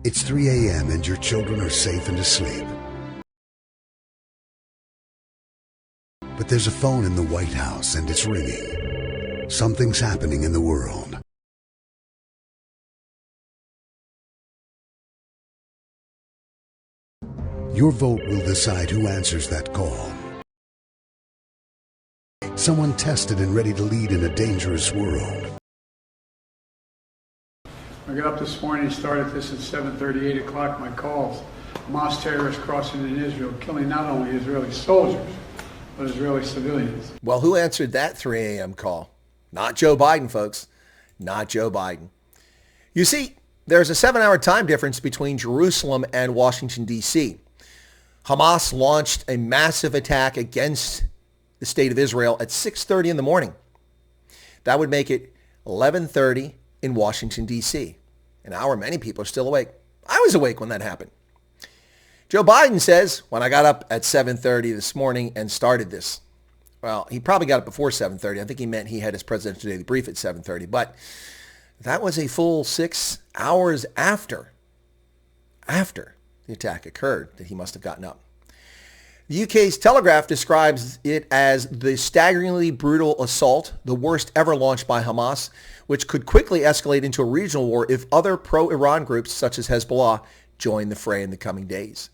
It's 3 a.m. and your children are safe and asleep. But there's a phone in the White House and it's ringing. Something's happening in the world. Your vote will decide who answers that call. Someone tested and ready to lead in a dangerous world. I got up this morning, started this at 7:30, 8 o'clock, my calls. Hamas terrorists crossing in Israel, killing not only Israeli soldiers, but Israeli civilians. Well, who answered that 3 a.m. call? Not Joe Biden, folks. Not Joe Biden. You see, there's a 7-hour time difference between Jerusalem and Washington, D.C. Hamas launched a massive attack against the state of Israel at 6:30 in the morning. That would make it 11:30 in Washington, D.C., an hour many people are still awake. I was awake when that happened. Joe Biden says, when I got up at 7:30 this morning and started this, well, he probably got up before 7:30. I think he meant he had his presidential daily brief at 7:30, but that was a full 6 hours after the attack occurred that he must have gotten up. The UK's Telegraph describes it as the staggeringly brutal assault, the worst ever launched by Hamas, which could quickly escalate into a regional war if other pro-Iran groups such as Hezbollah join the fray in the coming days.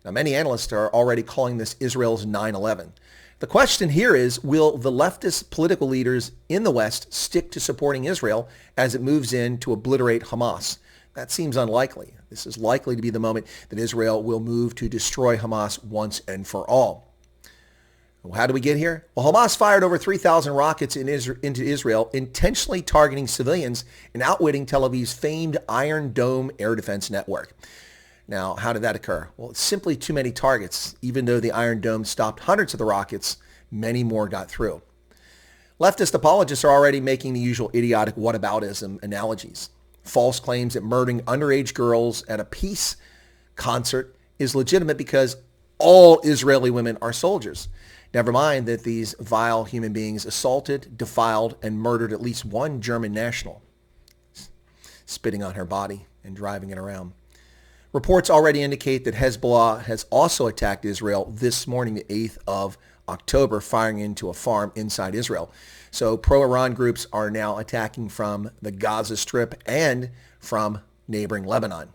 Now, many analysts are already calling this Israel's 9/11. The question here is, will the leftist political leaders in the West stick to supporting Israel as it moves in to obliterate Hamas? That seems unlikely. This is likely to be the moment that Israel will move to destroy Hamas once and for all. Well, how do we get here? Well, Hamas fired over 3,000 rockets into Israel, intentionally targeting civilians and outwitting Tel Aviv's famed Iron Dome air defense network. Now, how did that occur? Well, it's simply too many targets. Even though the Iron Dome stopped hundreds of the rockets, many more got through. Leftist apologists are already making the usual idiotic whataboutism analogies. False claims that murdering underage girls at a peace concert is legitimate because all Israeli women are soldiers. Never mind that these vile human beings assaulted, defiled, and murdered at least one German national, spitting on her body and driving it around. Reports already indicate that Hezbollah has also attacked Israel this morning, the 8th of October, firing into a farm inside Israel. So pro-Iran groups are now attacking from the Gaza Strip and from neighboring Lebanon.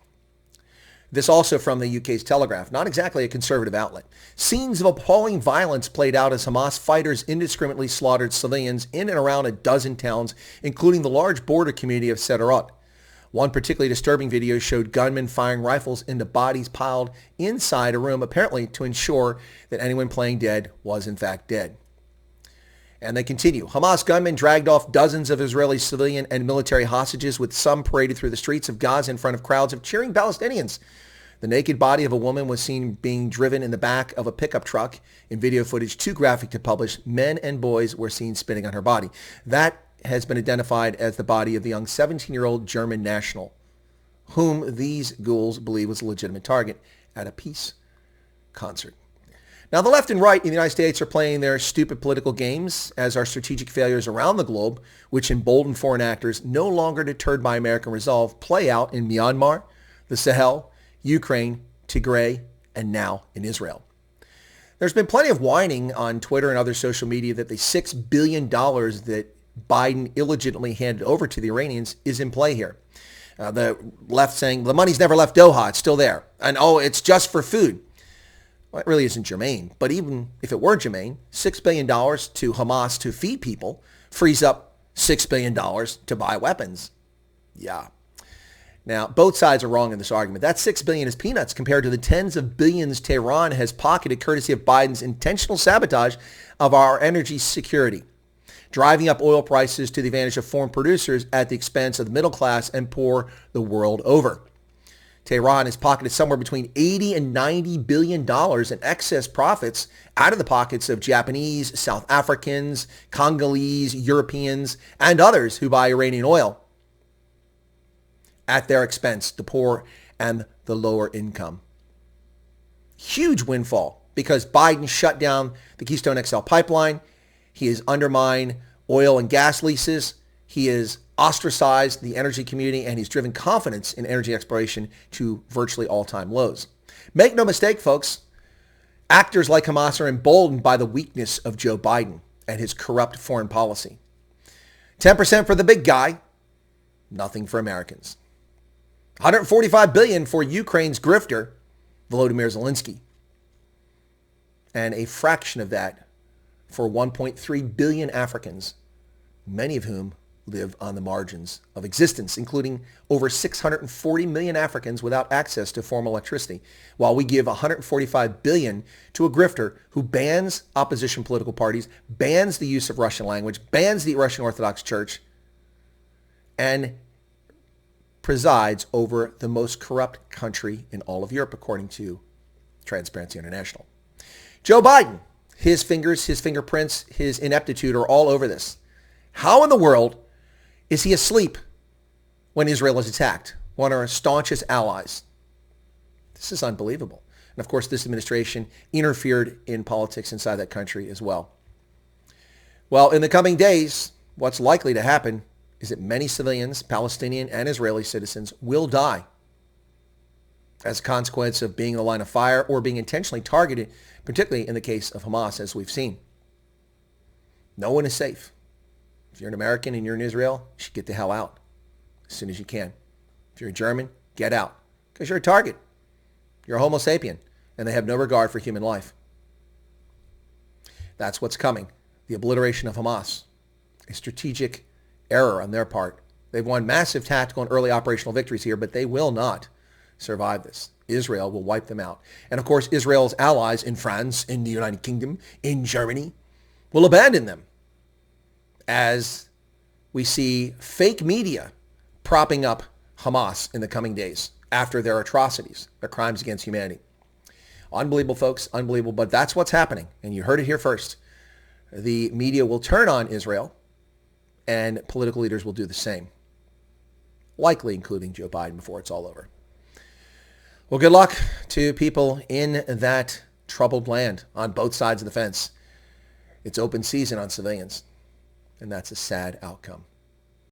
This also from the UK's Telegraph, not exactly a conservative outlet. Scenes of appalling violence played out as Hamas fighters indiscriminately slaughtered civilians in and around a dozen towns, including the large border community of Sderot. One particularly disturbing video showed gunmen firing rifles into bodies piled inside a room, apparently to ensure that anyone playing dead was in fact dead. And they continue. Hamas gunmen dragged off dozens of Israeli civilian and military hostages, with some paraded through the streets of Gaza in front of crowds of cheering Palestinians. The naked body of a woman was seen being driven in the back of a pickup truck. In video footage too graphic to publish, men and boys were seen spitting on her body. That has been identified as the body of the young 17-year-old German national, whom these ghouls believe was a legitimate target at a peace concert. Now, the left and right in the United States are playing their stupid political games as our strategic failures around the globe, which embolden foreign actors no longer deterred by American resolve, play out in Myanmar, the Sahel, Ukraine, Tigray, and now in Israel. There's been plenty of whining on Twitter and other social media that the $6 billion that Biden illegitimately handed over to the Iranians is in play here. The left saying the money's never left Doha, it's still there. And it's just for food. Well, it really isn't germane. But even if it were germane, $6 billion to Hamas to feed people frees up $6 billion to buy weapons. Yeah. Now, both sides are wrong in this argument. That $6 billion is peanuts compared to the tens of billions Tehran has pocketed courtesy of Biden's intentional sabotage of our energy security, driving up oil prices to the advantage of foreign producers at the expense of the middle class and poor the world over. Tehran has pocketed somewhere between $80 and $90 billion in excess profits out of the pockets of Japanese, South Africans, Congolese, Europeans, and others who buy Iranian oil at their expense, the poor and the lower income. Huge windfall because Biden shut down the Keystone XL pipeline. He has undermined oil and gas leases. He has ostracized the energy community, and he's driven confidence in energy exploration to virtually all-time lows. Make no mistake, folks, actors like Hamas are emboldened by the weakness of Joe Biden and his corrupt foreign policy. 10% for the big guy, nothing for Americans. $145 billion for Ukraine's grifter, Volodymyr Zelensky. And a fraction of that for 1.3 billion Africans, many of whom live on the margins of existence, including over 640 million Africans without access to formal electricity, while we give 145 billion to a grifter who bans opposition political parties, bans the use of Russian language, bans the Russian Orthodox Church, and presides over the most corrupt country in all of Europe, according to Transparency International. Joe Biden, his fingers, his fingerprints, his ineptitude are all over this. How in the world is he asleep when Israel is attacked? One of our staunchest allies. This is unbelievable. And of course, this administration interfered in politics inside that country as well. Well, in the coming days, what's likely to happen is that many civilians, Palestinian and Israeli citizens, will die as a consequence of being in the line of fire or being intentionally targeted, particularly in the case of Hamas, as we've seen. No one is safe. If you're an American and you're in Israel, you should get the hell out as soon as you can. If you're a German, get out because you're a target. You're a Homo sapien, and they have no regard for human life. That's what's coming. The obliteration of Hamas. A strategic error on their part. They've won massive tactical and early operational victories here, but they will not survive this. Israel will wipe them out. And of course, Israel's allies in France, in the United Kingdom, in Germany, will abandon them as we see fake media propping up Hamas in the coming days after their atrocities, their crimes against humanity. Unbelievable, folks, unbelievable, but that's what's happening. And you heard it here first. The media will turn on Israel, and political leaders will do the same, likely including Joe Biden before it's all over. Well, good luck to people in that troubled land on both sides of the fence. It's open season on civilians, and that's a sad outcome.